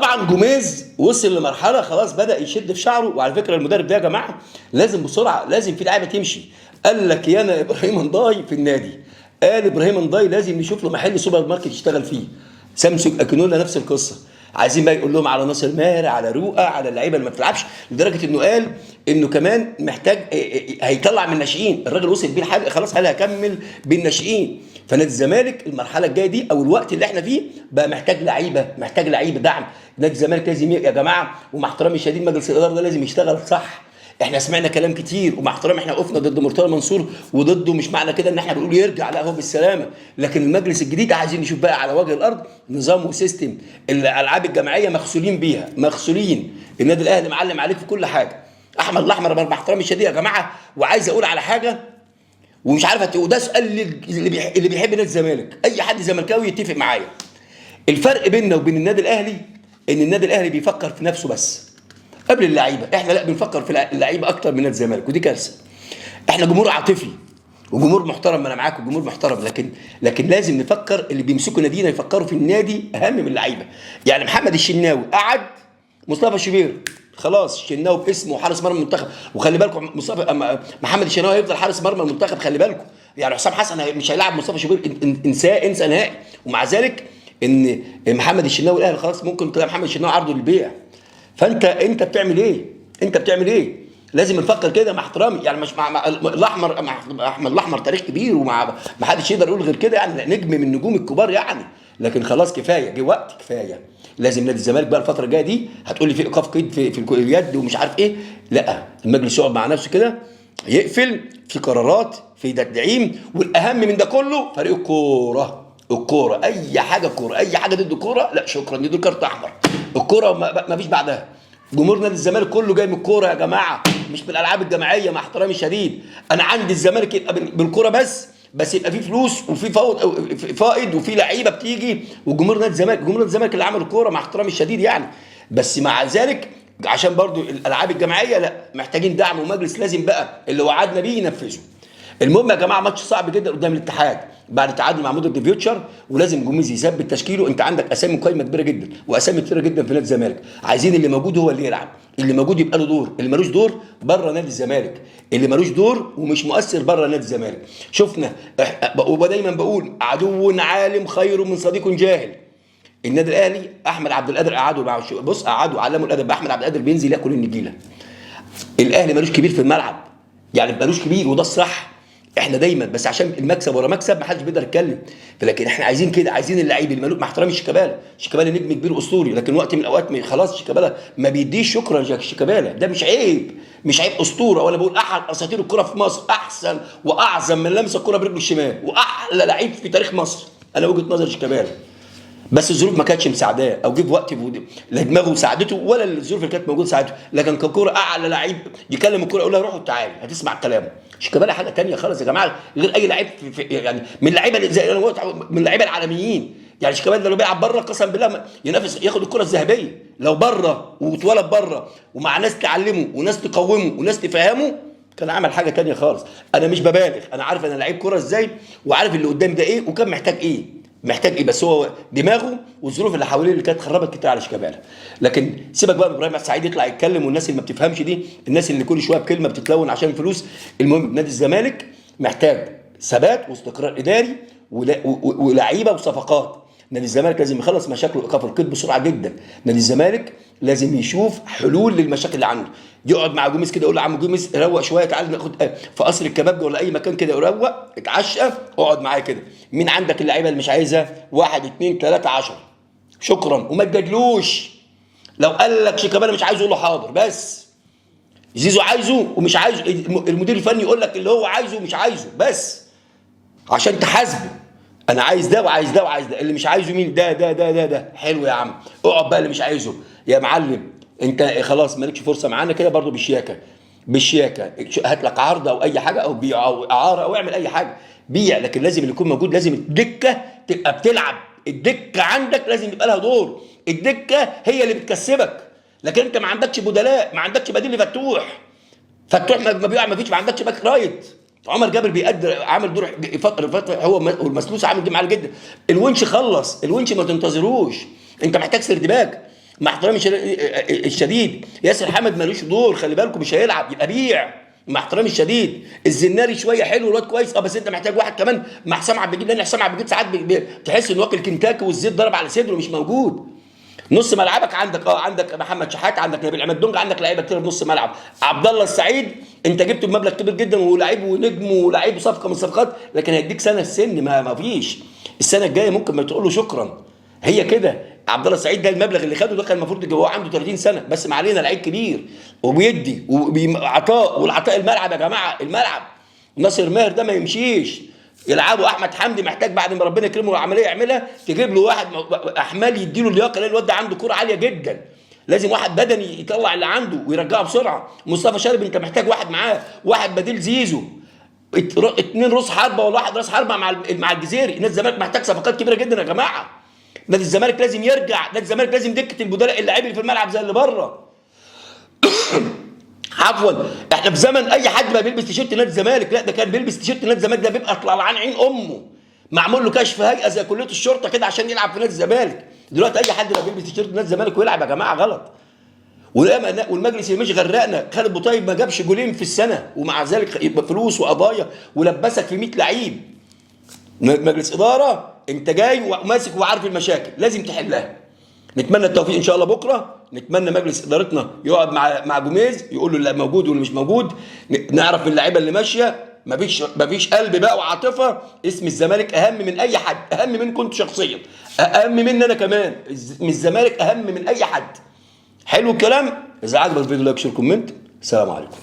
طبعا جوميز وصل لمرحله خلاص بدا يشد في شعره. وعلى فكره المدرب ده يا جماعه لازم بسرعه، لازم في لعيبه تمشي. قال لك يانا ابراهيم نضاي في النادي، قال ابراهيم نضاي لازم نشوف له محل سوبر ماركت يشتغل فيه. سامسونج اكنولا نفس القصه، عايزين بقى يقول لهم على ناصر ماهر، على رؤى، على اللعيبه اللي ما بتلعبش، لدرجه انه قال انه كمان محتاج هيطلع من الناشئين. الراجل وصل بيه الحال خلاص، قال هكمل بالناشئين. فنادي الزمالك المرحله الجايه دي او الوقت اللي احنا فيه بقى محتاج لعيبه، محتاج لعيبه دعم. نادي الزمالك لازم يا جماعه، ومع احترامي الشديد مجلس الاداره ده لازم يشتغل صح. احنا سمعنا كلام كتير، ومع احترامي احنا وقفنا ضد مرتضى منصور وضده، مش معنى كده ان احنا بنقول يرجع، لا هو بالسلامه. لكن المجلس الجديد عايزين نشوف بقى على وجه الارض نظام وسيستم. الالعاب الجماعيه مغسولين بيها، مغسولين. النادي الاهلي معلم عليك في كل حاجه. احمد الاحمر مع احترامي الشديد يا جماعه، وعايز اقول على حاجه ومش عارف وده سؤال اللي بيحب نادي الزمالك، اي حد زملكاوي يتفق معايا. الفرق بيننا وبين النادي الاهلي ان النادي الاهلي بيفكر في نفسه بس قبل اللعيبه، احنا لا بنفكر في اللعيبه اكتر من نادي الزمالك، ودي كارثه. احنا جمهور عاطفي وجمهور محترم، انا معاك وجمهور محترم، لكن لازم نفكر، اللي بيمسكوا نادينا يفكروا في النادي اهم من اللعيبه. يعني محمد الشناوي قعد، مصطفى شوبير خلاص الشناوي باسمه حارس مرمى المنتخب، وخلي بالكم محمد الشناوي هيفضل حارس مرمى المنتخب، خلي بالكم. يعني حسام حسن مش هيلاعب مصطفى شوبير، انساه، انسى نهائي. ومع ذلك ان محمد الشناوي الاهلي خلاص ممكن تلاقي محمد الشناوي عرضه للبيع. فانت بتعمل ايه؟ انت بتعمل ايه؟ لازم نفكر كده مع احترامي. يعني مش مع الاحمر، مع احمد الاحمر تاريخ كبير، ومع ما حدش يقدر يقول غير كده، يعني نجم من النجوم الكبار يعني. لكن خلاص كفايه، جه وقت كفايه. لازم نادي الزمالك بقى الفتره الجايه دي، هتقول لي في ايقاف قيد في اليد ومش عارف ايه، لا، المجلس يقعد مع نفسه كده، يقفل في قرارات، في تدعيم. والاهم من ده كله فريق الكوره. الكوره اي حاجه كوره، اي حاجه ضد الكوره لا شكرا، دي كارت احمر. الكوره ما فيش بعدها. جمهور نادي الزمالك كله جاي من الكوره يا جماعه، مش من الالعاب الجماعيه، مع احترامي الشديد. انا عندي الزمالك يبقى بالكوره بس يبقى فيه فلوس وفي فائض وفي لعيبه بتيجي. وجمهور نادي الزمالك، جمهور نادي الزمالك اللي عمل الكوره، مع احترامي الشديد يعني. بس مع ذلك عشان برضو الالعاب الجماعيه لا، محتاجين دعم، ومجلس لازم بقى اللي وعدنا بيه ينفذه. المهم يا جماعه، ماتش صعب جدا قدام الاتحاد بعد تعادل مع مودرن فيوتشر، ولازم جوميز يثبت تشكيله. انت عندك اسامي قايمه كبيره جدا واسامي كتيره جدا في نادي الزمالك، عايزين اللي موجود هو اللي يلعب، اللي موجود يبقى له دور، اللي ملوش دور بره نادي الزمالك، اللي ملوش دور ومش مؤثر بره نادي الزمالك. شفنا، ودايما بقول عدو عالم خير من صديق جاهل. النادي الاهلي احمد عبد القادر قعدوا مع بص، قعدوا علموا الادب. احمد عبد القادر بينزل ياكل النجيله. الاهلي ملوش كبير في الملعب، يعني ملوش كبير، وده الصح. احنا دايما بس عشان المكسب ورا مكسب ما حدش بيقدر يتكلم. لكن احنا عايزين كده، عايزين اللعيب اللي مع احترامي شيكابالا نجم كبير اسطوري، لكن وقت من الاوقات خلاص شيكابالا ما بيديش. شكرا شيكابالا، ده مش عيب، مش عيب، اسطوره. وانا بقول احد اساطير الكره في مصر، احسن واعظم من لمس الكره برجله الشمال، واحلى لعيب في تاريخ مصر. انا وجهه نظري شيكابالا، بس الظروف ما كانتش مساعداه، او جه في وقت لا دماغه ساعدته ولا الظروف اللي كانت موجوده ساعدته. لكن ككوره اعلى لعيب يكلم الكوره يقول لها روحوا تعالي هتسمع كلامه. شيكابالا حاجه ثانيه خالص يا جماعه، غير اي لعيب يعني من اللعيبه زي من اللعيبه العالميين. يعني شيكابالا لو بيلعب بره قسما بالله ينافس ياخد الكره الذهبيه. لو بره واتولد بره ومع ناس تعلمه وناس تقومه وناس تفهمه، كان عمل حاجه ثانيه خالص. انا مش ببالغ، انا عارف انا لعيب كوره ازاي، وعارف اللي قدامي ده ايه وكان محتاج ايه. بس هو دماغه والظروف اللي حواليه اللي كانت خربت كتير على شيكابالا. لكن سيبك بقى من ابراهيم السعيد يطلع يتكلم، والناس اللي ما بتفهمش دي، الناس اللي كل شويه بكلمه بتتلون عشان فلوس. المهم نادي الزمالك محتاج ثبات واستقرار اداري ولعيبه وصفقات. نادي الزمالك لازم يخلص مشاكله ايقاف القيد بسرعه جدا. نادي الزمالك لازم يشوف حلول للمشاكل اللي عنده، يقعد مع جوميز كده يقول له يا عم جوميز روق شويه، تعال ناخد في قصر الكبابجي ولا اي مكان كده، روق اتعشى، اقعد معايا كده. مين عندك اللعيبه اللي مش عايزها؟ 1 2 3 10 شكرا، وما تجادلوش. لو قال لك شيكابالا مش عايزه قول له حاضر، بس زيزو عايزه ومش عايزه، المدير الفني يقول لك اللي هو عايزه ومش عايزه بس عشان تحاسبه. انا عايز ده وعايز ده وعايز ده، اللي مش عايزه مين؟ ده حلو يا عم، اقعد بقى. اللي مش عايزه يا معلم انت خلاص مالكش فرصه معانا كده برضو، بالشياكه هات لك عرض او اي حاجه او بيع او اعاره او اعمل اي حاجه بيع. لكن لازم اللي يكون موجود، لازم الدكه تبقى بتلعب، الدكه عندك لازم يبقى لها دور، الدكه هي اللي بتكسبك. لكن انت ما عندكش بدلاء، ما عندكش بديل لفتوح ما بيقع، ما فيش، ما عندكش باك رايت. عمر جابر بيقدر عامل دور هو والمسلوس عامل جيم عالي جدا. الونش خلص، الونش ما تنتظروش، انت محتاج سرد باك. مع احترامي الشديد، ياسر حامد مالوش دور، خلي بالكم مش هيلعب، يبقى بيع. مع احترامي الشديد، الزناري شويه حلو، الواد كويس بس انت محتاج واحد كمان مع حسام عبد المجيد، لان حسام عبد المجيد ساعات تحس انه واكل كنتاكي والزيت ضرب على صدره مش موجود. نص ملعبك عندك محمد شحات، عندك نبيل عماد دونج، عندك لعيبه كتير في نص ملعب. عبد الله السعيد انت جبته بمبلغ كبير جدا ولاعيب ونجم ولاعيب صفقه من الصفقات، لكن هيديك سنه السن ما فيش. السنه الجايه ممكن ما تقول له شكرا، هي كده. عبد الله السعيد ده المبلغ اللي خده ده كان المفروض يجيبه، هو عنده 30 سنه بس ما علينا، لعيب كبير وبيدي عطاء، والعطاء الملعب يا جماعه، الملعب. ناصر ماهر ده ما يمشيش يلعبوا. احمد حمدي محتاج بعد ما ربنا يكرمه العمليه يعملها، تجيب له واحد احمال يديله اللياقه، لان الواد ده عنده كوره عاليه جدا، لازم واحد بدني يطلع اللي عنده ويرجعه بسرعه. مصطفى شلبي انت محتاج واحد معاه، واحد بديل زيزو، اتنين راس حربه ولا واحد راس حربه مع الجزيري. نادي الزمالك محتاج صفقات كبيره جدا يا جماعه. نادي الزمالك لازم يرجع، نادي الزمالك لازم دكه البدلاء اللاعبين اللي في الملعب زي اللي بره. عفوا، احنا في زمن اي حد ما بيلبس تيشيرت نادي الزمالك، لا ده كان بيلبس تيشيرت نادي الزمالك ده بيبقى طلعان عين امه، معمول له كشف هيئه زي كليه الشرطه كده عشان يلعب في نادي الزمالك. دلوقتي اي حد ما بيلبس تيشيرت نادي الزمالك ويلعب يا جماعه غلط. والمجلس اللي مش غرقنا، خالد بوطيب ما جابش جولين في السنه ومع ذلك يبقى فلوس وقضايا ولبسك في 100 لعيب. مجلس اداره انت جاي وماسك وعارف المشاكل لازم تحلها. نتمنى التوفيق ان شاء الله بكره، نتمنى مجلس ادارتنا يقعد مع جوميز يقول له اللي موجود واللي مش موجود، نعرف من اللعيبه اللي ماشيه. مفيش قلب بقى وعاطفه، اسم الزمالك اهم من اي حد، اهم منكم انتوا شخصيا، اهم مني انا كمان، من الزمالك اهم من اي حد. حلو الكلام؟ اذا عجبك الفيديو لايك شير كومنت. السلام عليكم.